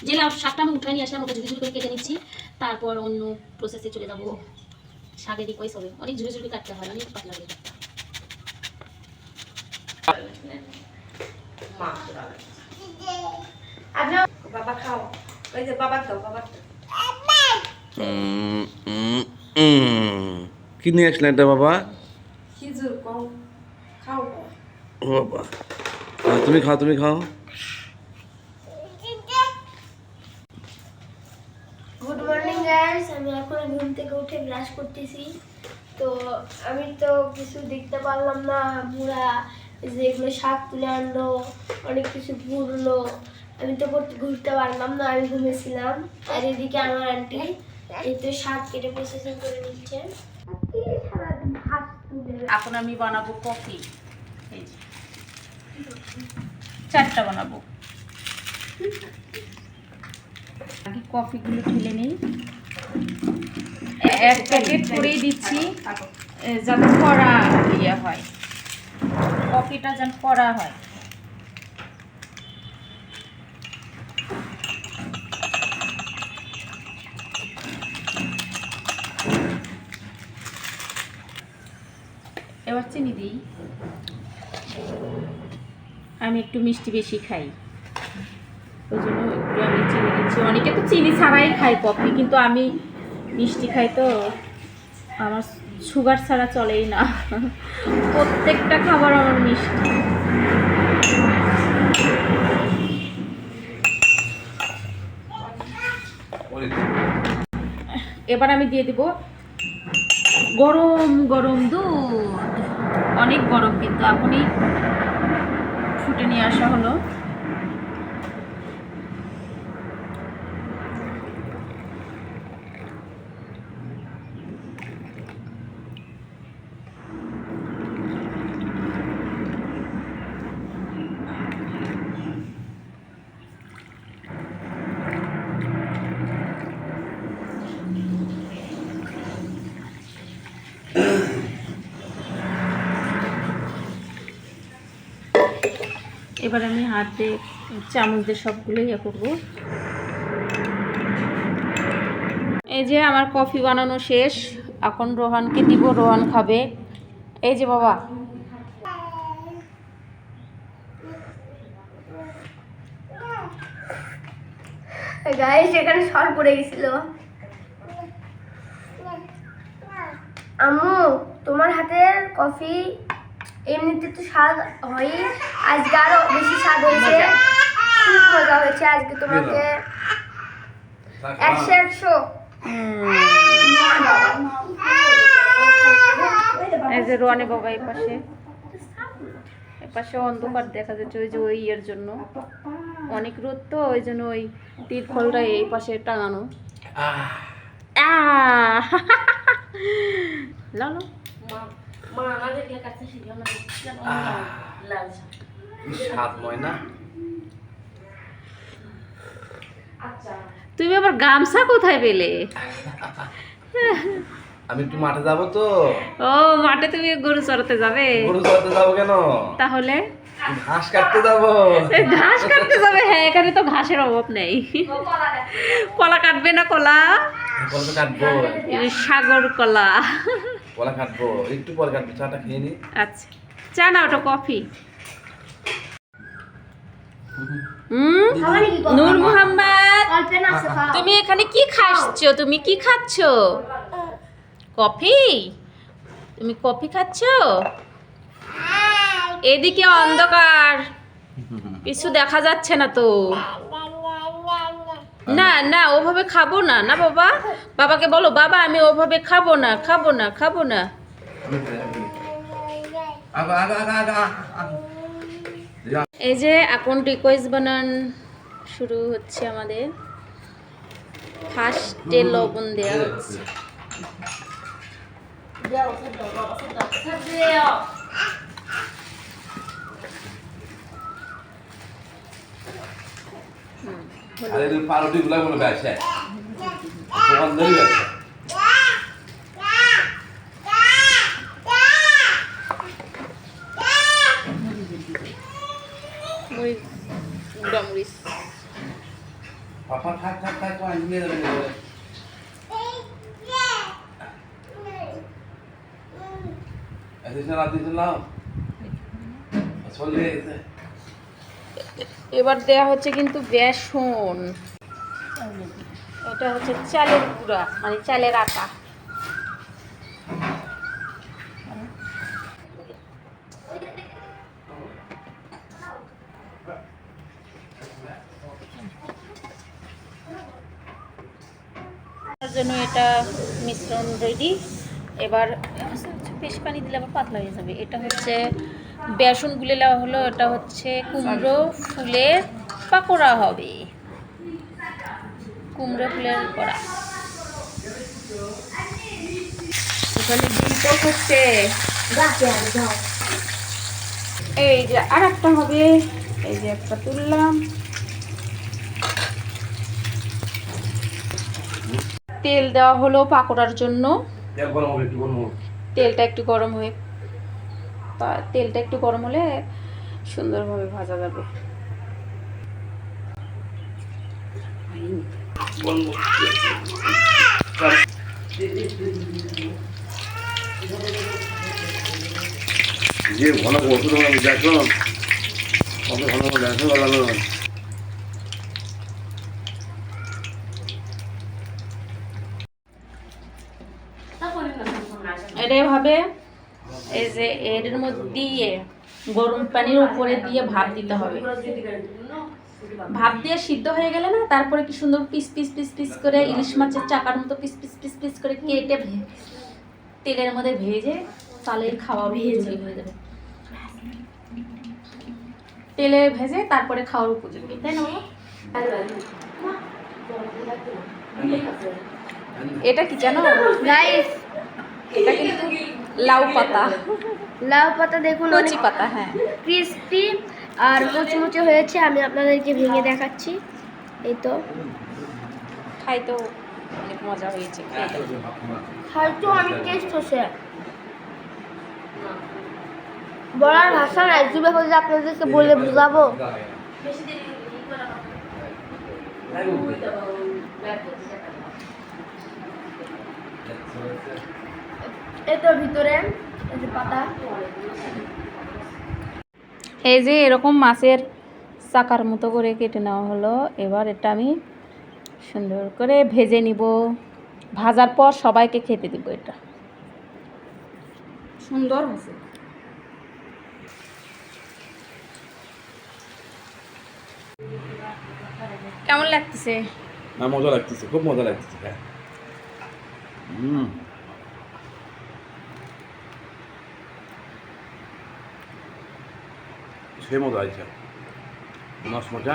যে লাউ শাকটা আমি উঠায় নিয়ে আসলাম, ওটা ঝুড়ি ঝুড়ি করে কেটে নিচ্ছি। তারপর অন্য প্রসেসে চলে যাবো। শাকের রিকোয়েস্ট হবে, অনেক ঝুড়ি ঝুড়ি কাটতে হয়, অনেক পাতলা লাগে। বাবা খাও, ওই যে বাবা দাও, বাবা কি নিয়ে আসলেন এটা বাবা? খিজুর খাও, খাও ও বাবা, তুমি খাও, তুমি খাও। গুড মর্নিং গাইস, আমি এখন ঘুম থেকে উঠে ব্রাশ করতেছি। তো আমি তো কিছু দেখতে পারলাম না, বুড়া যেগুলো শাক তুলে আনলো, অনেক কিছু ঘুরলো, আমি তো ঘুরতে পারলাম না, আমি ঘুমেছিলাম। আর এদিকে আমার আন্টি এই তো শাক কেটে প্রসেসিং করে নিচ্ছে। এখন আমি বানাবো কফি, এই যে 4টা বানাবো। আগে কফিগুলো ঢেলে নিই, 1 প্যাকেট করেই দিচ্ছি যাতে কড়া ইয়ে হয়, কফিটা যেন কড়া হয়। এবার চিনি দিই, আমি একটু মিষ্টি বেশি খাই, ওই জন্য একটু আমি চিনি দিচ্ছি। অনেকে তো চিনি ছাড়াই খায় কফি, কিন্তু আমি মিষ্টি খাই, তো আমার সুগার ছাড়া চলেই না, প্রত্যেকটা খাবার আমার মিষ্টি। এবার আমি দিয়ে দিব গরম গরম দুধ, অনেক গরম কিন্তু এখনই ফুটে নিয়ে আসা হলো। এবার আমি হাতে চামচ দিয়ে সবগুলো ইয়ে করবো। এই যে আমার কফি বানানো শেষ, এখন রোহানকে দিব, রোহান খাবে। এই যে বাবা, গাইস এখানে শর্ট পড়ে গেছিল। আম্মু, তোমার হাতের কফি এমনিতে তো স্বাদ হয়, আজকে আরো বেশি স্বাদ হয়েছে, খুব মজা হয়েছে আজকে। তোমাকে 100 এই যে রোহানে বাবা এই পাশে অন্ধকার দেখা যাচ্ছে, ওই যে ওই ইয়ের জন্য অনেক রোদ, তো ওই জন্য ওই তীর ফলটা এই পাশে টাঙানো। লালো তুমি আবার গামছা কোথায় পেলে? আমি একটু মাঠে যাবো তো। ও মাঠে তুমি গরু চড়াতে যাবে? গরু চড়াতে যাবো কেন? তাহলে ঘাস কাটতে যাবো। ঘাস কাটতে যাবে? হ্যাঁ, এখানে তো ঘাসের অভাব নেই। কলা কাটবে না? কলা কলা কাটবো, সাগর কলা। কলা কাটবো, একটু পরে কাটবো, চাটা খেয়ে নি। আচ্ছা, চা না ওটা কফি। নূর মোহাম্মদ, তুমি এখানে কি খাচ্ছ? তুমি কি খাচ্ছ? কফি? তুমি কফি খাচ্ছ? এদিকে অন্ধকার, কিছু দেখা যাচ্ছে না তো। না না, ওভাবে খাবো না। না বাবা, বাবাকে বলো, বাবা আমি ওভাবে খাবো না, খাবো না, খাবো না। এই যে এখন রিকোয়েস্ট বানান শুরু হচ্ছে আমাদের। ফার্স্টে লবণ দেওয়া হচ্ছে। পাউরুটি গুলা মনে ব্যবসা দোকানদারি ব্যবসা। গুঁড়ামরিচ। পাপা থাক থাক থাক আইন নিয়ে যাবেন এসে রাত দিতে নাও চলে গেছে। এবার দেয়া হচ্ছে কিন্তু বেসন, এটা হচ্ছে চালের গুঁড়া মানে চালের আটা। তার জন্য এটা মিশ্রণ রেডি। এবার বেশি পানি দিলে আবার পাতলা হয়ে যাবে। এটা হচ্ছে বেসন গুলে নেওয়া হলো, এটা হচ্ছে কুমড়ো ফুলের পাকোড়া হবে, কুমড়ো ফুলের কড়া। এখানে ডিমটাও হচ্ছে, এই যে আর একটা হবে, এই যে একটা তুললাম। তেল দেওয়া হলো পাকোড়ার জন্য। তেলটা একটু গরম হয়ে তেলটা একটু গরম হলে সুন্দরভাবে ভাজা যাবে। যে ঘন ওষুধ দেখো কত ঘন দেখো লাগানো। এটা এভাবে এই যে এর মধ্যে দিয়ে গরম পানির উপরে দিয়ে ভাপ দিতে হবে। ভাপ দিয়ে সিদ্ধ হয়ে গেলে না, তারপরে কি সুন্দর পিস পিস পিস পিস করে ইলিশ মাছের চাকার মতো পিস পিস পিস পিস করে কেটে তেলের মধ্যে ভেজে চালের খাওয়া ভেজে হয়ে যাবে। তেলে ভেজে তারপরে খাওয়ার উপযোগী, তাই না বাবা? এটা কি জানো গাইস, এটা কিন্তু লাউ পাতা, লাউ পাতা দেখুন কচি পাতা। হ্যাঁ, ক্রিস্পি আর মুচমুচে হয়েছে। আমি আপনাদেরকে ভেঙে দেখাচ্ছি। এই তো খাই তো অনেক মজা হয়েছে। হয়তো অনেক টেস্ট হচ্ছে, বলার ভাষা নাই। জুবে হলে আপনাদেরকে বলে বুঝাবো। এই তো ভিতরে এই যে পাতা, এই যে এরকম মাছের চাকার মতো করে কেটে নেওয়া হলো। এবার এটা আমি সুন্দর করে ভেজে নিব। ভাজার পর সবাইকে খেতে দিব। এটা সুন্দর হয়েছে। কেমন লাগতেছে? না মজা লাগতেছে, খুব মজা লাগতেছে। হ্যাঁ সে মজা আছে মাছ মজা।